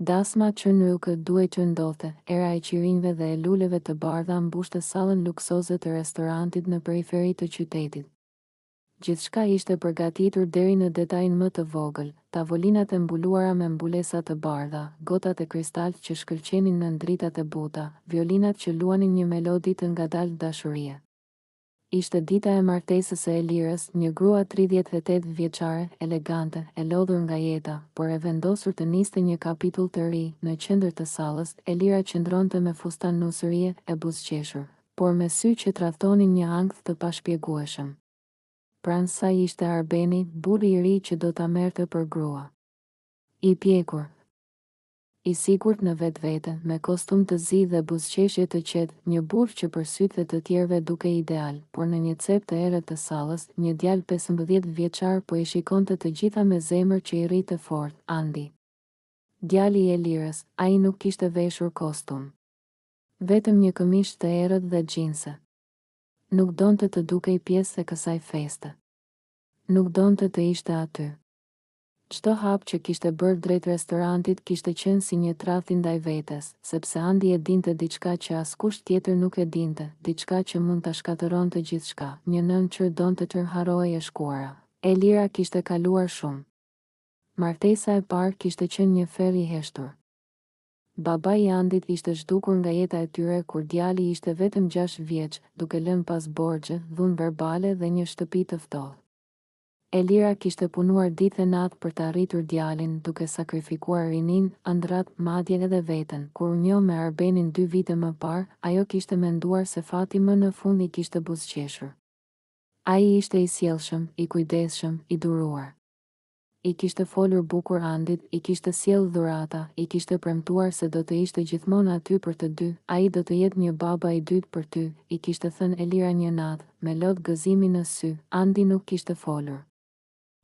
Dasma që nuk duhej që ndodhte, era e qirinjve dhe e luleve të bardha mbushte sallën luksoze të restorantit në periferi të qytetit. Gjithçka ishte përgatitur deri në detajin më të vogël, tavolinat e mbuluara me mbulesa të bardha, gotat e kristal që shkëlqenin në dritat e buta, violinat që luanin një melodi të ngadalë dashurie. Ishte dita e martesës së Elirës, një grua 38 vjeçare, elegante, e lodhur nga jeta, por e vendosur të niste një kapitull të ri. Në qendër të sallës, Elira qëndronte me fustan nusërie e buzëqeshur, por me sy që tradhtonin një ankth të pashpjegueshëm. Pranë saj ishte Arbeni, burri i ri që do ta merrte për grua. I pjekur, i sigurt në vetvete, me kostum të zi dhe buzëqeshje të qetë, një burr që për sytë të tjerëve duke ideal, por në një cep të errët të sallës, një djalë 15 vjeçar po i shikonte të gjitha me zemër që i rritë fort, Andi. Djali i Elirës, ai nuk kishte veshur kostum. Vetëm një këmishë të errët dhe xhinse. Nuk donte të dukej pjesë e kësaj feste. Nuk donte të ishte aty. Çdo hap që kishte bërë drejt restorantit kishte qenë si një tradhti ndaj vetes, sepse Andi e dinte diçka që askush tjetër nuk e dinte, diçka që mund ta shkatëronte gjithçka, një nënë që donte të harrojë e shkuara. Elira kishte kaluar shumë. Martesa e parë kishte qenë një ferr i heshtur. Baba i Andit ishte zhdukur nga jeta e tyre kur djali ishte vetëm 6 vjeç, duke lënë pas borxhe, dhunë verbale dhe një shtëpi të ftohtë. Elira kishte punuar ditë e natë për të arritur djalin, duke sakrifikuar rinin, ëndrat, madje edhe veten. Kur u njoh me Arbenin 2 vite më parë, ajo kishte menduar se fati më në fund i kishte buzëqeshur. Ai ishte i sjellshëm, i kujdesshëm, i duruar. I kishte folur bukur Andit, i kishte sjell dhurata, i kishte premtuar se do të ishte gjithmonë aty për të dy, ai do të jetë një baba i dytë për ty, i kishte thënë Elira një natë, me lot gëzimi në sy. Andi nuk kishte folur.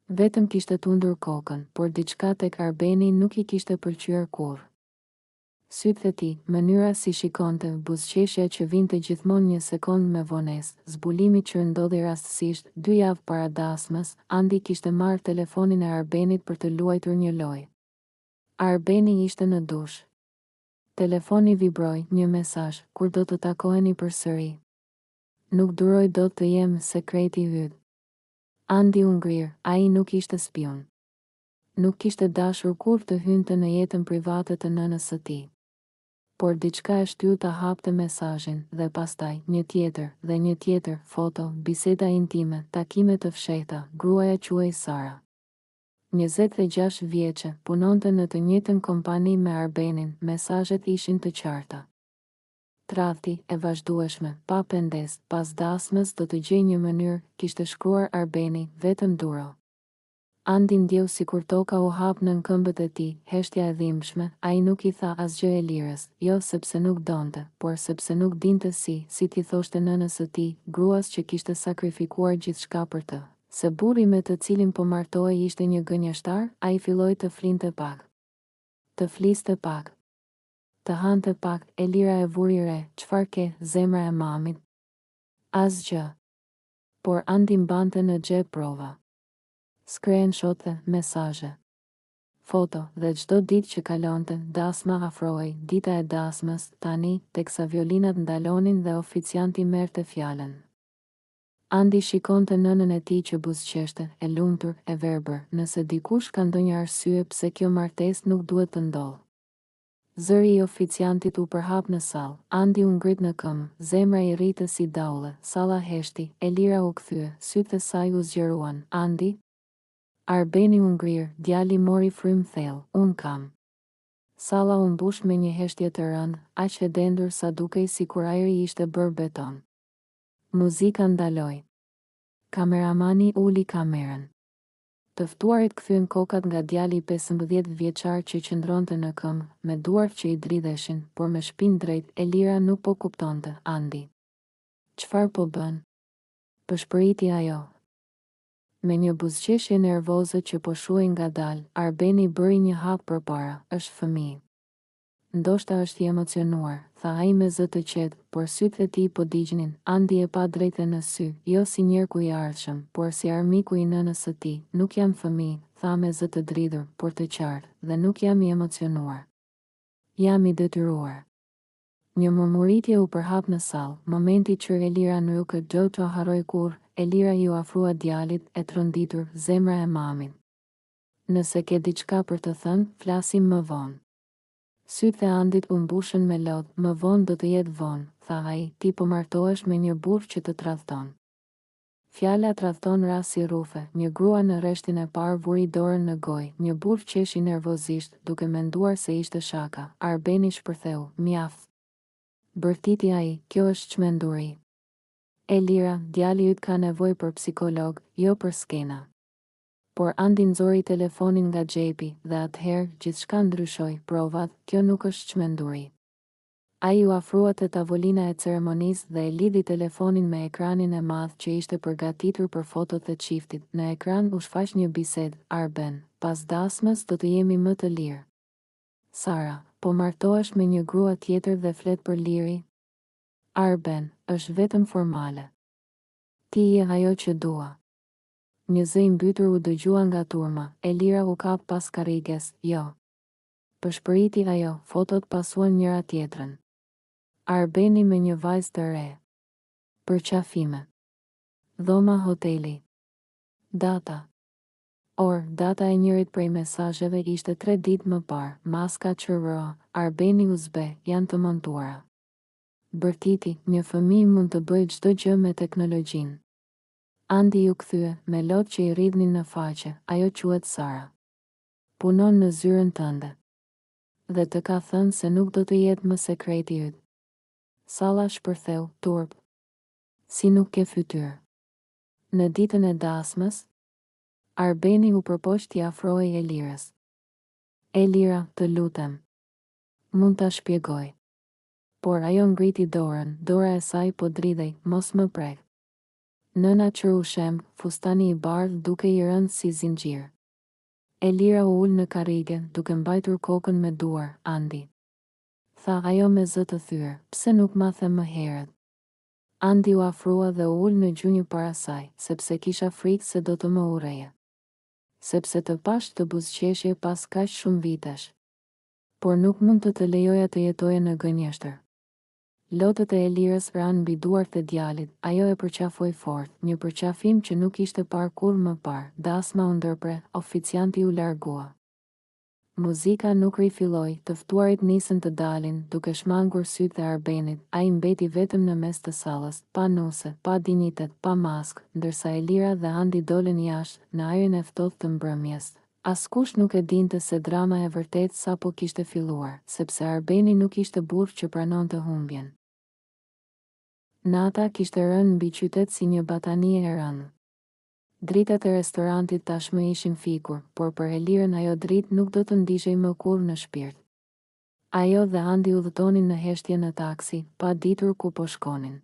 Vetëm kishte tundur kokën, por diçka tek Arbeni nuk i kishte pëlqyer kurrë. Sytë e tij, mënyra si shikonte, buzëqeshja që vinte gjithmonë një sekond me vonesë, zbulimi që ndodhi rastësisht, 2 javë para dasmës, Andi kishte marrë telefonin e Arbenit për të luajtur një lojë. Arbeni ishte në dush. Telefoni vibroi, një mesazh, kur do të takoheni përsëri. Nuk duroj dot të jem sekreti yt. Andi u ngrir, ai nuk ishte spion. Nuk kishte dashur kurrë të hynte në jetën private të nënës së tij. Por diçka e shtyu ta hapte mesazhin, dhe pastaj një tjetër, dhe një tjetër, foto, biseda intime, takime të fshehta, gruaja quhej Sara. 26 vjeçe, punonte në të njëjtën kompani me Arbenin, mesazhet ishin të qarta. Tradhti, e vazhdueshme, pa pendes, pas dasmës do të gjej një mënyrë, kishte shkruar Arbeni, vetëm duro. Andi ndjeu sikur toka u hap nën këmbët e tij, heshtja e dhimbshme, ai nuk i tha asgjë Elirës, jo sepse nuk donte, por sepse nuk dinte si t'i thoshte nënës së tij, gruas që kishte sakrifikuar gjithçka për të. Se burri me të cilin po martohej ishte një gënjeshtar, ai filloi të flinte pak. Të fliste pak. Të hante pak. Elira e vuri re, çfarë ke, zemra e mamit? Asgjë. Por Andi mbante në xhep prova. Screenshote, mesazhe, foto, dhe çdo ditë që kalonte, dasma afrohej, dita e dasmës, tani, teksa violinat ndalonin dhe oficianti merrte fjalën. Andi shikonte nënën e tij që buzëqeshte, e lumtur, e verbër, nëse dikush ka ndonjë arsye pse kjo martesë nuk duhet të ndodhë. Zëri i oficiantit u përhap në sallë, Andi u ngrit në këmbë, zemra i rritë si daulle, salla heshti, Elira u kthye, sytë e saj u zgjeruan. Andi? Arbeni u ngrir, djali mori frym thellë, unë kam. Salla u mbush me një heshtje të rëndë, aq e dendur sa dukej sikur ajri ishte bërë beton. Muzika ndaloi. Kameramani uli kamerën. Të ftuarit kthyen kokat nga djali 15 vjeçar që qëndronte në këmbë, me duart që i dridheshin, por me shpinë drejt. Elira nuk po kuptonte. Andi. Çfarë po bën? Pëshpëriti ajo. Me një buzëqeshje nervoze që po shuhej ngadalë, Arbeni bëri një hap përpara. Është fëmijë. Ndoshta është i emocionuar, tha ai me zë të qetë, por sytë e tij po digjnin. Andi e pa drejtë në sy, jo si njerëku i ardhshëm, por si armiku i nënës së tij. Nuk jam fëmijë, tha me zë të dridhur, por të qartë, dhe nuk jam i emocionuar. Jam I detyruar. Një murmuritje u përhap në sallë, momenti që Elira nuk e do të harroj kurrë. Elira ju afrua djalit e trondittur, zemra e mamin. Nëse ke diçka për të thënë, flasim më vonë. Sytë e Andit u mbushën me lodhë, më vonë do të jetë vonë, tha ai, ti po martohesh me një burr që të tradhton. Fjala tradhton ras si rrufe, një grua në rreshtin e parë vuri dorën në gojë, një burr qeshi nervozisht, duke menduar se ishte shaka. Arbeni shpërtheu, mjaft. Bërtiti ai, kjo është çmenduri. Elira, djali yt ka nevojë për psikolog, jo për skena. Por Andi nxori telefonin nga xhepi dhe atëherë gjithçka ndryshoi, provat, kjo nuk është çmenduri. Ai u afrua te tavolina e ceremonisë dhe e lidhi telefonin me ekranin e madh që ishte përgatitur për fotot e çiftit. Në ekran u shfaq një bisedë, Arben, pas dasmës do të jemi më të lirë. Sara, po martohesh me një grua tjetër dhe flet për liri? Arben, është vetëm formale. Ti je ajo që dua. Një zë I mbytur u dëgjua nga turma. Elira u kap pas karriges, jo. Përshpëriti ajo, fotot pasuan njëra tjetrën. Arbeni me një vajzë të re. Përqafime. Dhoma hoteli. Data. Data e njërit prej mesazheve ishte 3 ditë më parë. Maska QRO, Arbeni uzbe, janë të montuara. Bërtiti, një fëmijë mund të bëjë çdo gjë me teknologjinë. Andi ju kthye, me lot që I rridhnin në faqe, ajo quhet Sara. Punon në zyrën tënde. Dhe të ka thënë se nuk do të jetë më sekreti yt. Salla shpërtheu, turp. Si nuk ke fytyrë. Në ditën e dasmës, Arbeni u përpoq t'i afrohej Elirës. Elira, të lutem. Mund ta shpjegoj. Por ajo ngriti dorën, dora e saj po dridhej, mos më prek. Nëna qër u shemb, fustani I bardhë duke I rënë si zinxhir. Elira u ul në karrige, duke mbajtur kokën me duar, Andi. Tha ajo me zë të thyrë, pse nuk ma the më herët. Andi u afrua dhe u ul në gjunjë para saj, sepse kisha frikë se do të më urreje. Sepse të pash të buzëqeshje pas kaq shumë vitesh. Por nuk mund të lejoja të jetoje në gënjeshtër. Lotët e Elirës ranë mbi duart e djalit, ajo e përqafoi fort, një përqafim që nuk ishte parë kurrë më parë. Dasma u ndërpre, oficianti u largua. Muzika nuk rifilloi, të ftuarit nisën të dalin, duke shmangur sytë e Arbenit. Ai mbeti vetëm në mes të sallës, pa nuse, pa dinitet, pa maskë, ndërsa Elira dhe Andi dolën jashtë, në ajrin e ftohtë të mbrëmjes. Askush nuk e dinte se drama e vërtet sapo kishte filluar, sepse Arbeni nuk ishte burr që pranonte humbjen. Nata kishte rënë mbi qytet si një batanie e rënë. Dritat e restorantit tashmë ishin fikur, por për Elirën ajo dritë nuk do të ndiqej më kurrë në shpirt. Ajo dhe Andi udhëtonin në heshtje në taksi, pa ditur ku po shkonin.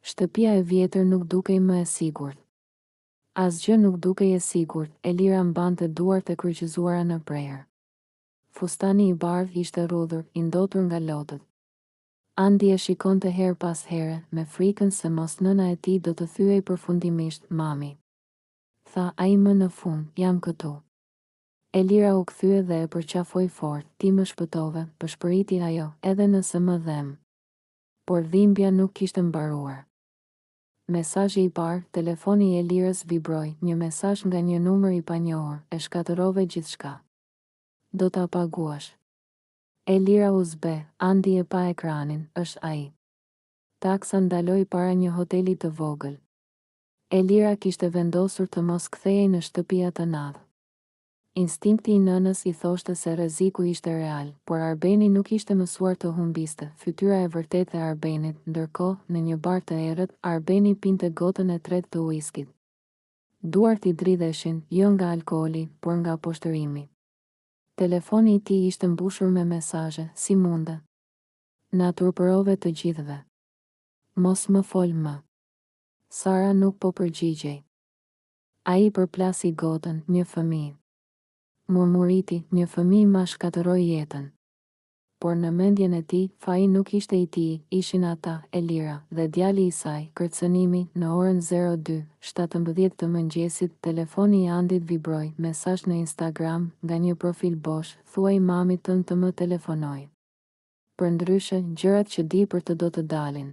Shtëpia e vjetër nuk dukej më e sigurt. Asgjë nuk dukej e sigurt, Elira mbante duart e kryqëzuara në prerë. Fustani I bardhë ishte rrudhur, I ndotur nga lotët. Andi e shikonte her pas here, me frikën se mos nëna e tij do të thyej përfundimisht, mami. Tha ai më në fund, jam këtu. Elira u kthye dhe e përqafoi fort, ti më shpëtove, përshpëriti ajo, edhe nëse më dhem. Por dhimbja nuk kishte mbaruar. Mesazhi I parë, telefoni I Elirës vibroi, një mesazh nga një numër I panjohur, e shkatërrove gjithçka. Do ta paguash. Elira u zbe, Andi e pa ekranin, është ai. Taksa ndaloi para një hoteli të vogël. Elira kishte vendosur të mos kthehej në shtëpia të nadh. Instinkti I nënës I thoshte se rreziku ishte real, por Arbeni nuk ishte mësuar të humbiste. Fytyra e vërtetë e Arbenit, ndërkohë, në një bar të errët, Arbeni pinte gotën e tretë të uiskit. Duart I dridheshin, jo nga alkooli, por nga poshtërimi. Telefoni I tij ishte mbushur me mesazhe, si munde. Na turpërove të gjithëve. Mos më fol më. Sara nuk po përgjigjej. Ai përplasi gotën, një fëmijë. Murmuriti, një fëmijë ma shkatërroi jetën. Por në mendjen e tij, faji nuk ishte I tij, ishin ata, Elira, dhe djali I saj. Kërcënimi, në orën 02:17 të mëngjesit, telefoni I Andit vibroi, mesazh në Instagram, nga një profil bosh, thuaj mamit tënd të më telefonoj. Përndryshe, gjërat që di për të do të dalin.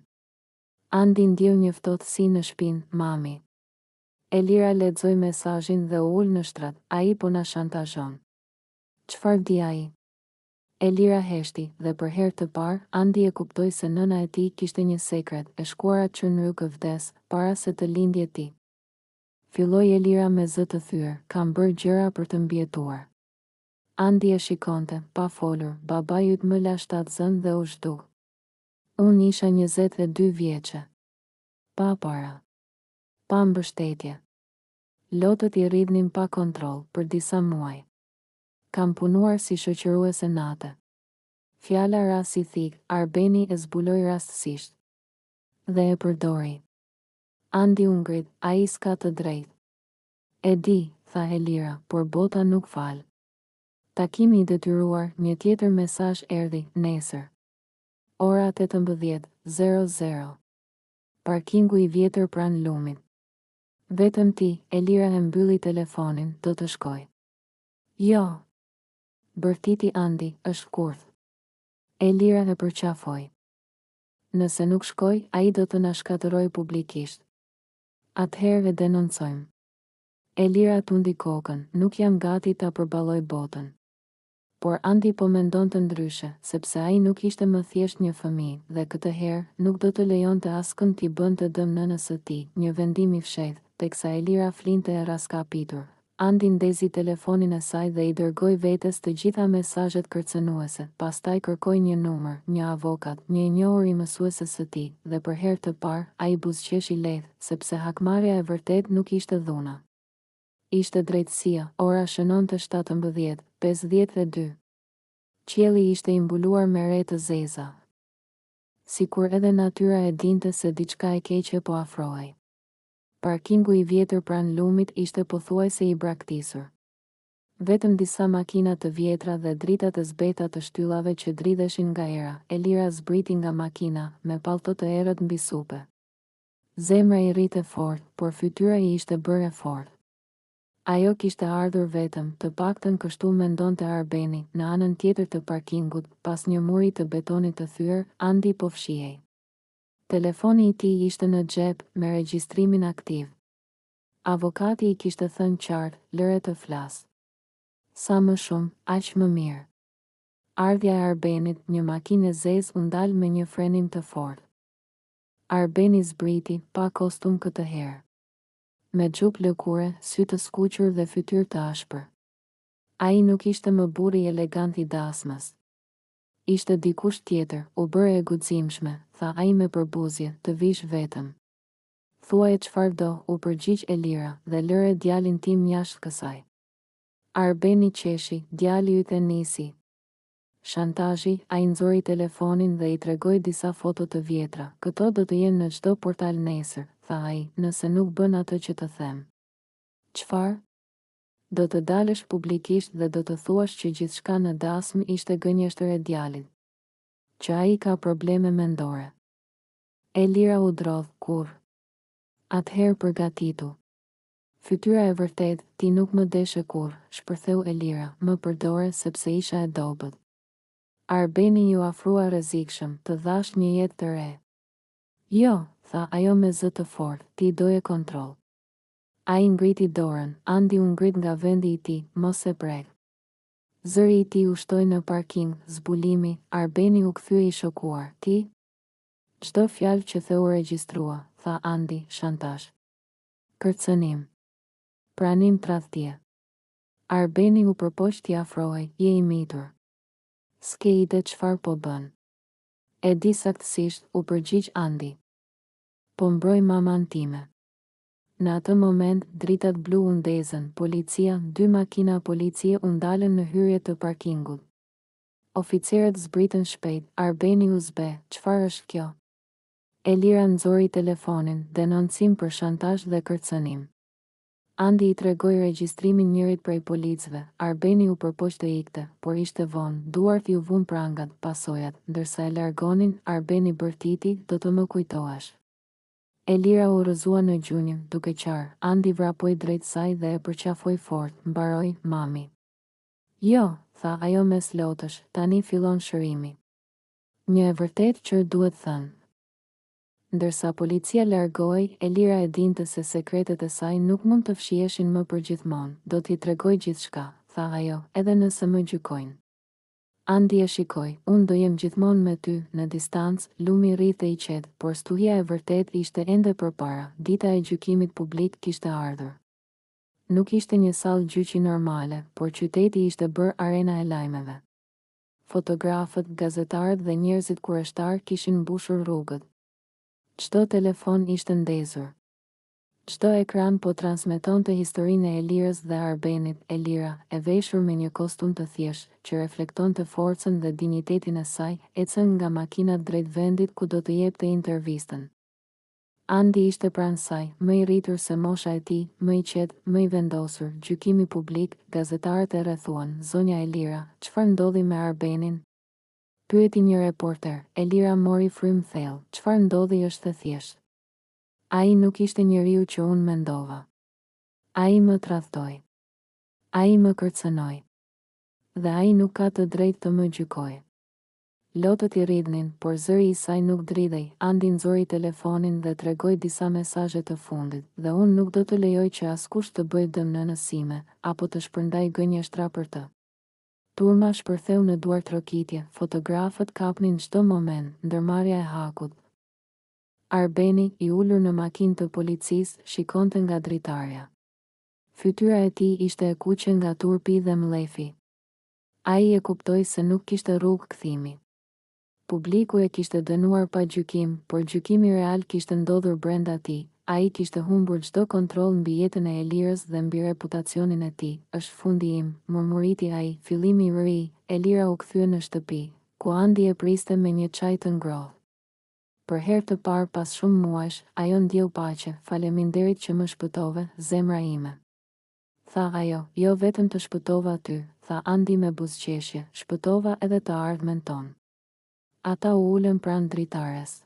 Andi ndjeu një ftohtësi në shpinë, mami. Elira lexoi mesazhin dhe u ul në shtrat, ai po na shantazhon. Çfarë di ai? Elira heshti, dhe për herë të parë, Andi e kuptoi se nëna e tij kishte një sekret, e shkuara që në rrugë vdes, para se të lindje ti. Filloi Elira me zë të thyer, kam bërë gjëra për të mbjetuar. Andi e shikonte, pa folur, baba jyt më la 7 zën dhe u zhdu. Unë isha 22 vjeçe. Pa para. Pa mbështetje. Lotët I rridhnin pa kontroll për disa muaj. Kam punuar si shoqëruese nate. Fjala rast I thik, Arbeni e zbuloi rastësisht. Dhe e përdori. Andi u ngrit, ai s'ka të drejtë. E di, tha Elira, por bota nuk fal. Takimi I detyruar, një tjetër mesazh erdhi, nesër. Ora 18:00. Parkingu I vjetër pranë lumit. Vetëm ti, Elira e mbylli telefonin, do të shkoj. Jo. Bërtiti Andi, është kurth. Elira e përqafoi. Nëse nuk shkoj, ai do të na shkatërroj publikisht. Atëherë e denoncojmë. Elira tundi kokën, nuk jam gati ta përballoj botën. Por Andi po mendonte ndryshe, sepse ai nuk ishte më thjesht një fëmijë, dhe këtë herë nuk do të lejonte askënd t'i bënte dëm nënës së tij, një vendim I fshehtë, teksa Elira flinte e raskapitur. Andi ndezi telefonin e saj dhe I dërgoi vetes të gjitha mesazhet kërcënuese, pastaj kërkoi një numër, një avokat, një I njohur I mësueses së tij, dhe për herë të parë, ai buzëqeshi lehtë, sepse hakmarrja e vërtet nuk ishte dhuna. Ishte drejtësia, ora shënonte 17:52. Qielli ishte I mbuluar me re të zeza. Sikur edhe natyra e dinte se diçka e keqe po afrohej. Parkingu I vjetër pranë lumit ishte pothuajse I braktisur. Vetëm disa makina të vjetra dhe dritat e zbeta të shtyllave që dridheshin nga era. Elira zbriti nga makina, me pallto të errët mbi supe. Zemra I rrite fort, por fytyra I ishte bërë fort. Ajo kishte ardhur vetëm, të paktën kështu mendonte Arbeni, në anën tjetër të parkingut, pas një muri të betonit të thyer, Andi po fshihej. Telefoni I tij ishte në xhep, me regjistrimin aktiv. Avokati I kishte thënë qartë, lëre të flas. Sa më shumë, aq më mirë. Ardhja e Arbenit, një makinë e zezë u ndal me një frenim të fortë. Arbeni zbriti, pa kostum këtë herë. Me xhup lëkure, sy të skuqur dhe fytyrë të ashpër. Ai nuk ishte më burri elegant I dasmës. Ishte dikush tjetër, u bërë e guximshme, tha ai me përbuzje, të vish vetëm. Thuaje çfarë do, u përgjigj Elira, dhe lëre djalin tim jashtë kësaj. Arbeni qeshi, djali yt e nisi. Shantazhi, ai nxori telefonin dhe I tregoi disa foto të vjetra. Këto do të jenë në çdo portal nesër, tha ai, nëse nuk bën atë që të them. Çfarë? Do të dalësh publikisht dhe do të thuash që gjithçka në dasmë ishte gënjeshtër e djalit. Që ai ka probleme mendore. Elira u drodh, kur? Atëherë përgatitu. Fytyra e vërtet, ti nuk më deshe kur, shpërtheu Elira, më përdore sepse isha e dobët. Arbeni ju afrua rrezikshëm, të dhash një jetë të re. Jo, tha ajo me zë të fortë, ti doje kontroll. Ai ngriti dorën, Andi u ngrit nga vendi I tij, mos e prek. Zëri I tij u shtoi në parking, zbulimi, Arbeni u kthye I shokuar, ti? Çdo fjalë që theu regjistrua, tha Andi, shantazh. Kërcënim. Pranim tradhtie. Arbeni u përpoq t'i afrohej, je I mitur. S'ke ide çfarë po bën. E di saktësisht, u përgjigj Andi. Po mbroj maman time. Në atë moment, dritat blu u ndezën, policia, 2 makina policie u ndalën në hyrje të parkingut. Oficerët zbritën shpejt, Arbeni u zbe, çfarë është kjo? Elira nxori telefonin, denoncim për shantazh dhe kërcënim. Andi I tregoi regjistrimin njërit prej policëve. Arbeni u përpoq të ikte, por ishte vonë, duart I u vun prangat, pasojat, ndërsa e largonin, Arbeni bërtiti, do të më kujtohesh. Elira u rrëzua në gjunjë, duke qarë, Andi vrapoi drejt saj dhe e përqafoi fort, mbaroi, mami. Jo, tha ajo mes lotësh, tani fillon shërimi. Një e vërtet që duhet thënë. Ndërsa policia largohej, Elira e dinte se sekretet e saj nuk mund të fshiheshin më përgjithmonë. Do t'i tregoj gjithçka, tha ajo, edhe nëse më gjykojnë. Andi e shikoi, unë do jem gjithmonë me ty, në distancë, lumi rrithë i qetë, por stuhia e vërtet ishte ende përpara, dita e gjykimit publik kishte ardhur. Nuk ishte një sallë gjyqi normale, por qyteti ishte bërë arena e lajmeve. Fotografët, gazetarët dhe njerëzit kureshtar kishin mbushur rrugët. Çdo telefon ishte ndezur. Çdo ekran po transmetonte historinë e Elirës dhe Arbenit. Elira, e veshur me një kostum të thjeshtë, që reflektonte forcën dhe dinjitetin e saj, ecën nga makina drejt vendit ku do të jepte intervistën. Andi ishte pranë saj, më i rritur se mosha e tij, më i qetë, më i vendosur. Gjykimi publik, gazetarët e rrethuan. Zonja Elira, çfarë ndodhi me Arbenin? Pyeti një reporter. Elira mori frym thellë. Çfarë ndodhi është e thjeshtë. Ai nuk ishte njeriu që unë mendova. Ai më tradhtoi. Ai më kërcënoi. Dhe ai nuk ka të drejtë të më gjykojë. Lotët i rridhnin, por zëri i saj nuk dridhej. Andi nxori telefonin dhe tregoi disa mesazhe të fundit, dhe unë nuk do të lejoj që askush të bëjë dëm nënës sime, apo të shpërndaj gënjeshtra për të. Turma shpërtheu në duar trokitje, fotografët kapnin çdo moment, ndërmarrja e hakut. Arbeni, i ulur në makinë të policisë, shikonte nga dritarja. Fytyra e tij ishte e kuqe nga turpi dhe mlefi. Ai e kuptoi se nuk kishte rrugë kthimi. Publiku e kishte dënuar pa gjykim, por gjykimi real kishte ndodhur brenda tij. Ai kishte humbur çdo kontroll mbi jetën e Elirës dhe mbi reputacionin e tij. Është fundi im, murmuriti ai, fillimi i ri. Elira u kthye në shtëpi, ku Andi e priste me një çaj të ngrohtë. Për herë të parë pas shumë muajsh, ajo ndjeu paqe. Faleminderit që më shpëtove, zemra ime. Tha ajo, jo vetëm të shpëtova ty, tha Andi me buzëqeshje, shpëtova edhe të ardhmen tonë. Ata u ulën pranë dritares,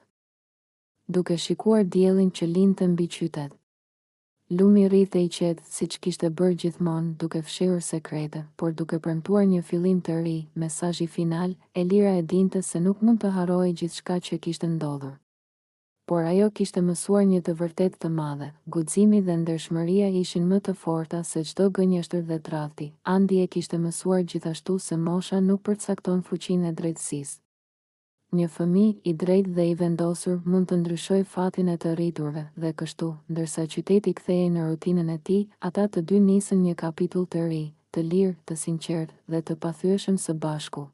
duke shikuar diellin që lindte mbi qytet. Lumi rrithej i qetë, siç kishte bërë gjithmonë, duke fshehur sekrete, por duke premtuar një fillim të ri. Mesazhi final, Elira e dinte se nuk mund të harrojë gjithçka që kishte ndodhur. Por ajo kishte mësuar një të vërtetë të madhe. Guximi dhe ndershmëria ishin më të forta se çdo gënjeshtër dhe tradhti. Andi e kishte mësuar gjithashtu se mosha nuk përcakton fuqinë e drejtësisë. Një fëmijë i drejtë dhe i vendosur mund të ndryshojë fatin e të rriturve, dhe kështu, ndërsa qyteti kthehej në rutinën e tij, ata të dy nisën një kapitull të ri, të lirë, të sinqertë dhe të pathyeshëm së bashku.